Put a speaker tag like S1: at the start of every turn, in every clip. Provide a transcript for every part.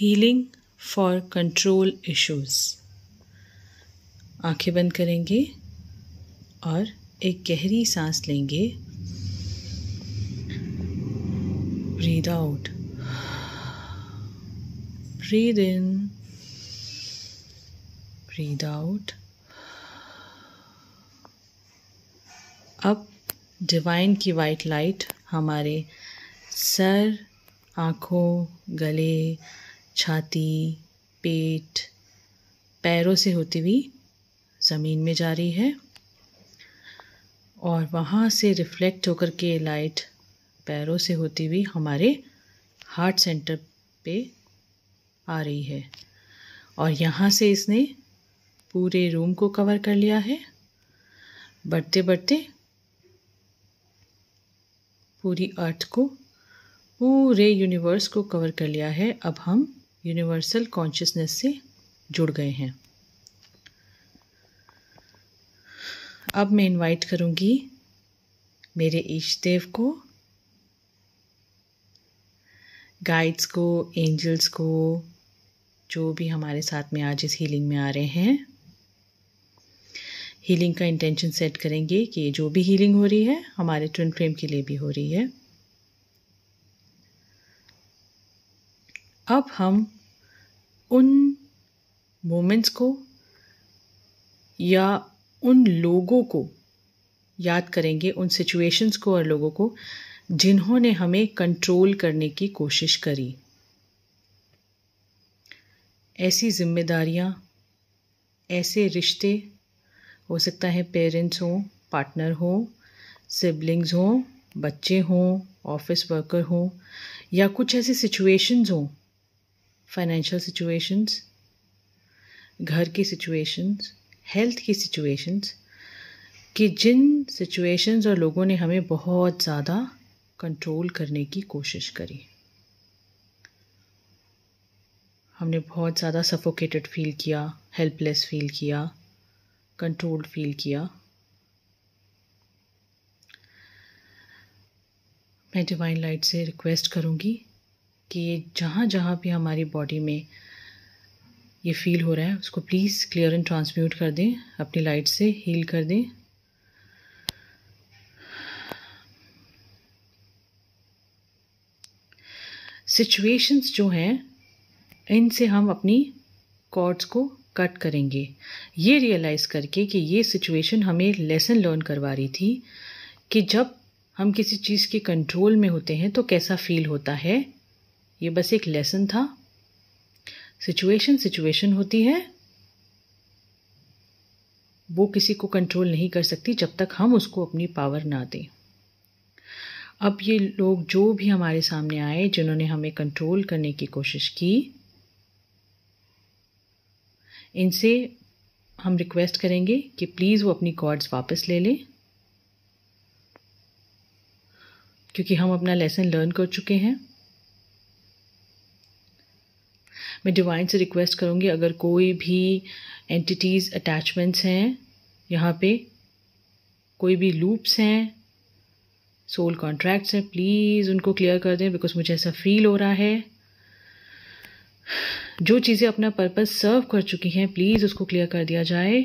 S1: Healing for control issues. आंखें बंद करेंगे और एक गहरी सांस लेंगे। Breathe out, breathe in, breathe out. अब डिवाइन की वाइट लाइट हमारे सर, आँखों, गले, छाती, पेट, पैरों से होती हुई ज़मीन में जा रही है और वहाँ से रिफ्लेक्ट होकर के लाइट पैरों से होती हुई हमारे हार्ट सेंटर पे आ रही है और यहाँ से इसने पूरे रूम को कवर कर लिया है। बढ़ते बढ़ते पूरी अर्थ को, पूरे यूनिवर्स को कवर कर लिया है। अब हम यूनिवर्सल कॉन्शियसनेस से जुड़ गए हैं। अब मैं इनवाइट करूंगी मेरे इष्ट देव को, गाइड्स को, एंजल्स को, जो भी हमारे साथ में आज इस हीलिंग में आ रहे हैं। हीलिंग का इंटेंशन सेट करेंगे कि जो भी हीलिंग हो रही है हमारे ट्विन फ्लेम के लिए भी हो रही है। अब हम उन मोमेंट्स को या उन लोगों को याद करेंगे, उन सिचुएशंस को और लोगों को जिन्होंने हमें कंट्रोल करने की कोशिश करी। ऐसी जिम्मेदारियां, ऐसे रिश्ते, हो सकता है पेरेंट्स हों, पार्टनर हो, सिबलिंग्स हों, बच्चे हों, ऑफिस वर्कर हों, या कुछ ऐसी सिचुएशंस हों, फाइनेंशियल सिचुएशंस, घर की सिचुएशंस, हेल्थ की सिचुएशंस, कि जिन सिचुएशंस और लोगों ने हमें बहुत ज़्यादा कंट्रोल करने की कोशिश करी। हमने बहुत ज़्यादा सफोकेटेड फील किया, हेल्पलेस फील किया, कंट्रोल्ड फील किया। मैं डिवाइन लाइट से रिक्वेस्ट करूँगी कि जहाँ जहाँ भी हमारी बॉडी में ये फील हो रहा है उसको प्लीज़ क्लियर एंड ट्रांसम्यूट कर दें, अपनी लाइट से हील कर दें। सिचुएशंस जो हैं इनसे हम अपनी कॉर्ड्स को कट करेंगे, ये रियलाइज़ करके कि ये सिचुएशन हमें लेसन लर्न करवा रही थी कि जब हम किसी चीज़ के कंट्रोल में होते हैं तो कैसा फील होता है। ये बस एक लेसन था। सिचुएशन होती है, वो किसी को कंट्रोल नहीं कर सकती जब तक हम उसको अपनी पावर ना दें। अब ये लोग जो भी हमारे सामने आए जिन्होंने हमें कंट्रोल करने की कोशिश की, इनसे हम रिक्वेस्ट करेंगे कि प्लीज़ वो अपनी कॉर्ड्स वापस ले लें, क्योंकि हम अपना लेसन लर्न कर चुके हैं। मैं डिवाइन से रिक्वेस्ट करूँगी अगर कोई भी एंटिटीज़, अटैचमेंट्स हैं, यहाँ पे कोई भी लूप्स हैं, सोल कॉन्ट्रैक्ट्स हैं, प्लीज़ उनको क्लियर कर दें, बिकॉज मुझे ऐसा फील हो रहा है जो चीज़ें अपना पर्पस सर्व कर चुकी हैं प्लीज़ उसको क्लियर कर दिया जाए।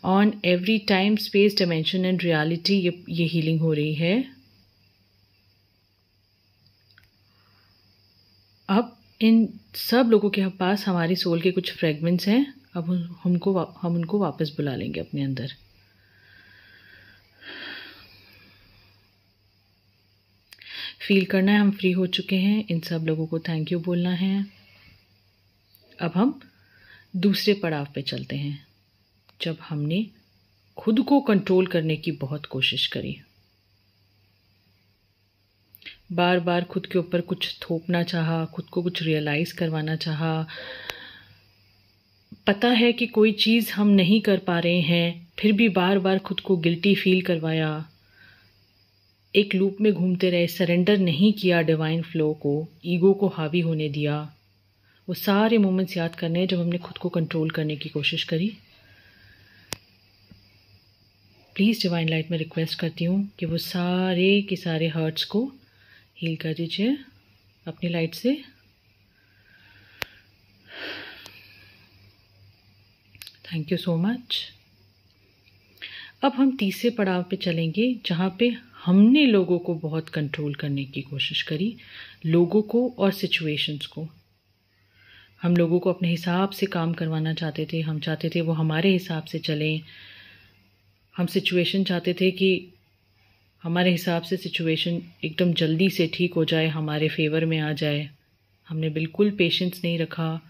S1: On every time, space, dimension and reality ये हीलिंग हो रही है। अब इन सब लोगों के पास हमारी सोल के कुछ फ्रेगमेंट्स हैं, अब हम उनको वापस बुला लेंगे अपने अंदर। फील करना है हम फ्री हो चुके हैं, इन सब लोगों को थैंक यू बोलना है। अब हम दूसरे पड़ाव पे चलते हैं, जब हमने खुद को कंट्रोल करने की बहुत कोशिश करी, बार बार खुद के ऊपर कुछ थोपना चाहा, खुद को कुछ रियलाइज़ करवाना चाहा। पता है कि कोई चीज़ हम नहीं कर पा रहे हैं, फिर भी बार बार खुद को गिल्टी फील करवाया, एक लूप में घूमते रहे, सरेंडर नहीं किया डिवाइन फ्लो को, ईगो को हावी होने दिया। वो सारे मोमेंट्स याद करने हैं जब हमने खुद को कंट्रोल करने की कोशिश करी। प्लीज़ डिवाइन लाइट में रिक्वेस्ट करती हूँ कि वो सारे के सारे हर्ट्स को हील कर दीजिए अपनी लाइट से। Thank you so much. अब हम तीसरे पड़ाव पे चलेंगे, जहाँ पे हमने लोगों को बहुत कंट्रोल करने की कोशिश करी, लोगों को और सिचुएशंस को। हम लोगों को अपने हिसाब से काम करवाना चाहते थे, हम चाहते थे वो हमारे हिसाब से चलें। हम सिचुएशन चाहते थे कि हमारे हिसाब से सिचुएशन एकदम जल्दी से ठीक हो जाए, हमारे फेवर में आ जाए। हमने बिल्कुल पेशेंस नहीं रखा,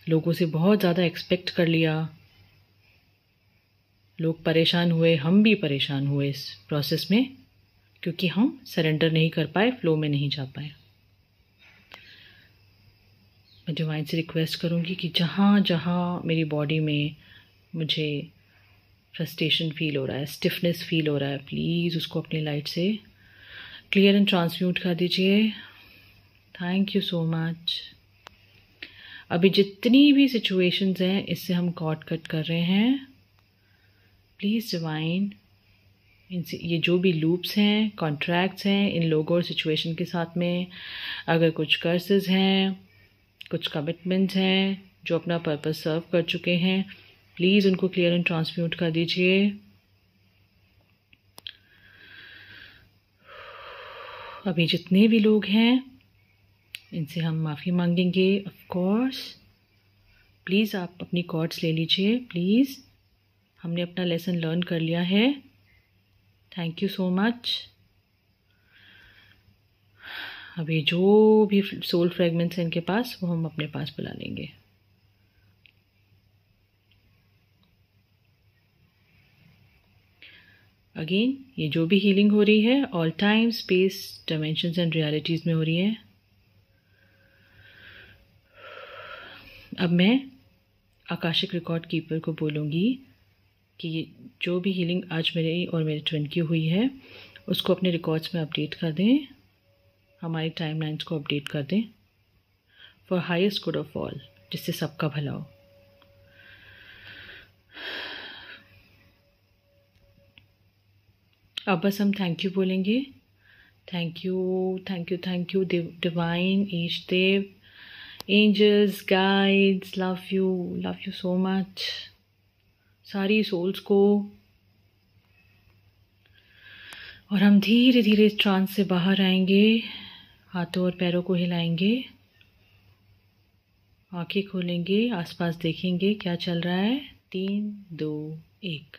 S1: लोगों से बहुत ज़्यादा एक्सपेक्ट कर लिया। लोग परेशान हुए, हम भी परेशान हुए इस प्रोसेस में, क्योंकि हम सरेंडर नहीं कर पाए, फ्लो में नहीं जा पाए। मैं डिवाइन से रिक्वेस्ट करूँगी कि जहाँ जहाँ मेरी बॉडी में मुझे फ्रस्ट्रेशन फील हो रहा है, स्टिफनेस फील हो रहा है, प्लीज़ उसको अपनी लाइट से क्लियर एंड ट्रांसम्यूट कर दीजिए। Thank you so much. अभी जितनी भी सिचुएशंस हैं, इससे हम कॉर्ड कट कर रहे हैं। प्लीज़ डिवाइन, इनसे ये जो भी लूप्स हैं, कॉन्ट्रैक्ट्स हैं इन लोगों और सिचुएशन के साथ में, अगर कुछ कर्सेस हैं, कुछ कमिटमेंट्स हैं जो अपना पर्पस सर्व कर चुके हैं, प्लीज़ उनको क्लियर एंड ट्रांसम्यूट कर दीजिए। अभी जितने भी लोग हैं, इनसे हम माफ़ी मांगेंगे। ऑफ कोर्स, प्लीज़ आप अपनी कॉर्ड्स ले लीजिए, प्लीज़। हमने अपना लेसन लर्न कर लिया है। Thank you so much. अभी जो भी सोल फ्रेगमेंट्स हैं इनके पास, वो हम अपने पास बुला लेंगे। अगेन, ये जो भी हीलिंग हो रही है, all time, space, dimensions and realities में हो रही है। अब मैं आकाशिक रिकॉर्ड कीपर को बोलूँगी कि ये जो भी हीलिंग आज मेरी और मेरे ट्विन की हुई है, उसको अपने रिकॉर्ड्स में अपडेट कर दें, हमारी टाइमलाइंस को अपडेट कर दें, for highest good of all, जिससे सबका भला हो। अब बस हम थैंक यू बोलेंगे। Thank you, thank you, thank you divine, ईश देव, angels, guides, love you so much. सारी सोल्स को। और हम धीरे धीरे इस ट्रांस से बाहर आएंगे, हाथों और पैरों को हिलाएंगे, आंखें खोलेंगे, आसपास देखेंगे क्या चल रहा है। 3, 2, 1।